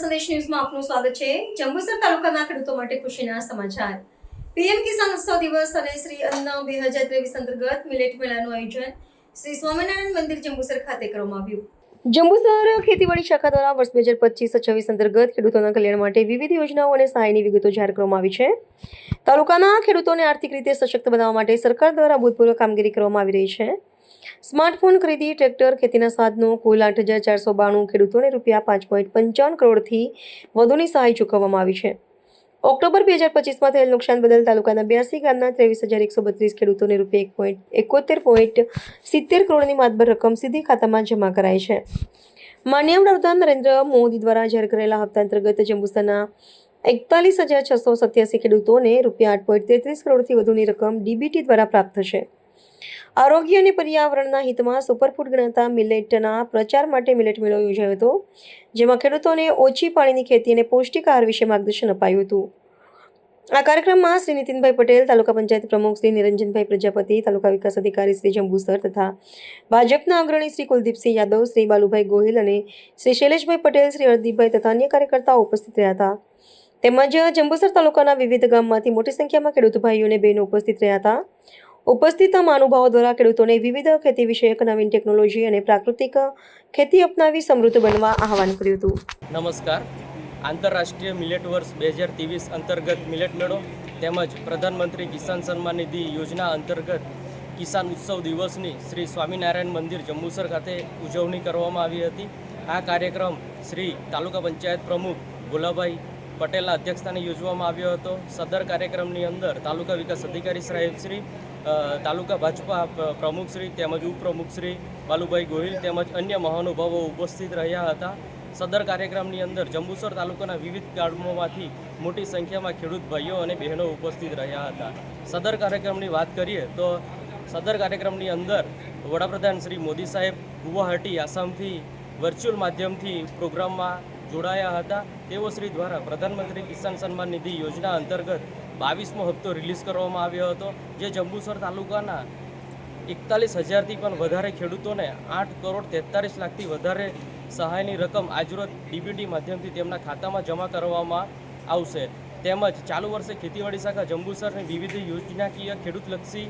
સંદેશ ન્યૂઝમાં આપનું સ્વાગત છે। જંબુસર તાલુકાના ખેડૂતો માટે ખુશીના સમાચાર। પીએમ કિસાન ઉત્સવ દિવસ અને શ્રી અન્ન 2023 અંતર્ગત મિલેટ મેળાનું આયોજન શ્રી સ્વામિનારાયણ મંદિર જંબુસર ખાતે કરવામાં આવ્યું। જંબુસર ખેતીવાડી શાખા દ્વારા વર્ષ 2025-26 અંતર્ગત ખેડૂતોના કલ્યાણ માટે વિવિધ યોજનાઓ અને સહાયની વિગતો જાહેર કરવામાં આવી છે। તાલુકાના ખેડૂતોને આર્થિક રીતે સશક્ત બનાવવા માટે સરકાર દ્વારા અભૂતપૂર્વ કામગીરી કરવામાં આવી રહી છે। સ્માર્ટફોન ખરીદી, ટ્રેક્ટર, ખેતીના સાધનો કુલ 8,492 ખેડૂતોને રૂપિયા 5.55 કરોડથી વધુની સહાય ચૂકવવામાં આવી છે। ઓક્ટોબર 2025માં થયેલ નુકસાન બદલ તાલુકાના 82 ગામના 23,132 ખેડૂતોને રૂપિયા 71.70 કરોડની માતબર રકમ સીધી ખાતામાં જમા કરાઈ છે। માનનીય વડાપ્રધાન નરેન્દ્ર મોદી દ્વારા જાહેર કરેલા હપ્તા અંતર્ગત જંબુસરના 41,687 ખેડૂતોને રૂપિયા 8.33 કરોડથી વધુની રકમ ડીબીટી દ્વારા પ્રાપ્ત થશે। આરોગ્ય અને પર્યાવરણના હિતમાં સુપરફૂડ ગણાતા મિલેટના પ્રચાર માટે મિલેટ મેળો યોજાયો હતો, જેમાં ખેડૂતોને ઓછી પાણીની ખેતી અને પૌષ્ટિક આહાર વિશે માર્ગદર્શન અપાયું હતું। આ કાર્યક્રમમાં શ્રી નીતિનભાઈ પટેલ, તાલુકા પંચાયત પ્રમુખ શ્રી નિરંજનભાઈ પ્રજાપતિ, તાલુકા વિકાસ અધિકારી શ્રી જંબુસર તથા ભાજપના અગ્રણી શ્રી કુલદીપસિંહ યાદવ, શ્રી બાલુભાઈ ગોહિલ અને શ્રી શૈલેષભાઈ પટેલ, શ્રી હરદીપભાઈ તથા અન્ય કાર્યકર્તાઓ ઉપસ્થિત રહ્યા હતા। તેમજ જંબુસર તાલુકાના વિવિધ ગામમાંથી મોટી સંખ્યામાં ખેડૂત ભાઈઓ અને બહેનો ઉપસ્થિત રહ્યા હતા। ઉપસ્થિત મહાનુભાવો દ્વારા ખેડૂતોને વિવિધ ખેતી વિષયક નવીન ટેકનોલોજી અને પ્રાકૃતિક ખેતી અપનાવી સમૃદ્ધ બનવા આહવાન કર્યું હતું। નમસ્કાર। આંતરરાષ્ટ્રીય મિલેટ વર્ષ 2023 અંતર્ગત મિલેટ મેળો તેમજ પ્રધાનમંત્રી કિસાન સન્માન નિધિ યોજના અંતર્ગત કિસાન ઉત્સવ દિવસની શ્રી સ્વામિનારાયણ મંદિર જંબુસર ખાતે ઉજવણી કરવામાં આવી હતી। આ કાર્યક્રમ શ્રી તાલુકા પંચાયત પ્રમુખ ભોલાભાઈ પટેલના અધ્યક્ષસ્થાને યોજવામાં આવ્યો હતો। સદર કાર્યક્રમની અંદર તાલુકા વિકાસ અધિકારી સાહેબશ્રી, તાલુકા ભાજપા પ્રમુખશ્રી તેમજ ઉપપ્રમુખશ્રી બાલુભાઈ ગોહિલ તેમજ અન્ય મહાનુભાવો ઉપસ્થિત રહ્યા હતા। સદર કાર્યક્રમની અંદર જંબુસર તાલુકાના વિવિધ ગામોમાંથી મોટી સંખ્યામાં ખેડૂત ભાઈઓ અને બહેનો ઉપસ્થિત રહ્યા હતા। સદર કાર્યક્રમની વાત કરીએ તો સદર કાર્યક્રમની અંદર વડાપ્રધાન શ્રી મોદી સાહેબ ગુવાહાટી આસામથી વર્ચ્યુઅલ માધ્યમથી પ્રોગ્રામમાં જોડાયા હતા। તેઓ શ્રી દ્વારા પ્રધાનમંત્રી કિસાન સન્માન નિધિ યોજના અંતર્ગત 22મો હપ્તો રિલીઝ કરવામાં આવ્યો હતો, જે જંબુસર તાલુકાના 41,000થી પણ વધારે ખેડૂતોને 8,43 લાખથી વધારે સહાયની રકમ આજરોજ ડીબીટી માધ્યમથી તેમના ખાતામાં જમા કરવામાં આવશે। તેમજ ચાલુ વર્ષે ખેતીવાડી શાખા જંબુસરની વિવિધ યોજનાકીય ખેડૂતલક્ષી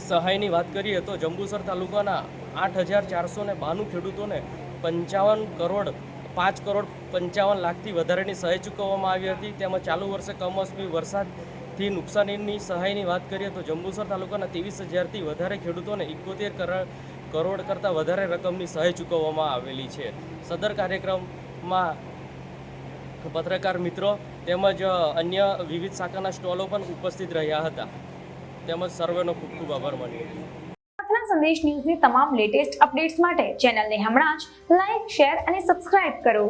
સહાયની વાત કરીએ તો જંબુસર તાલુકાના 8,492 ખેડૂતોને 5,55 લાખથી વધારેની સહાય ચૂકવવામાં આવી હતી। તેમજ ચાલુ વર્ષે કમોસમી વરસાદથી નુકસાનીની સહાયની વાત કરીએ તો જંબુસર તાલુકાના 23,000થી વધારે ખેડૂતોને 71 કરોડ કરતાં વધારે રકમની સહાય ચૂકવવામાં આવેલી છે। સદર કાર્યક્રમમાં પત્રકાર મિત્રો તેમજ અન્ય વિવિધ શાખાના સ્ટોલો પણ ઉપસ્થિત રહ્યા હતા। તેમજ સર્વેનો ખૂબ ખૂબ આભાર માન્યો। સંદેશ ન્યૂઝની તમામ લેટેસ્ટ અપડેટ્સ માટે ચેનલને હમણાં જ લાઈક, શેર અને સબસ્ક્રાઇબ કરો।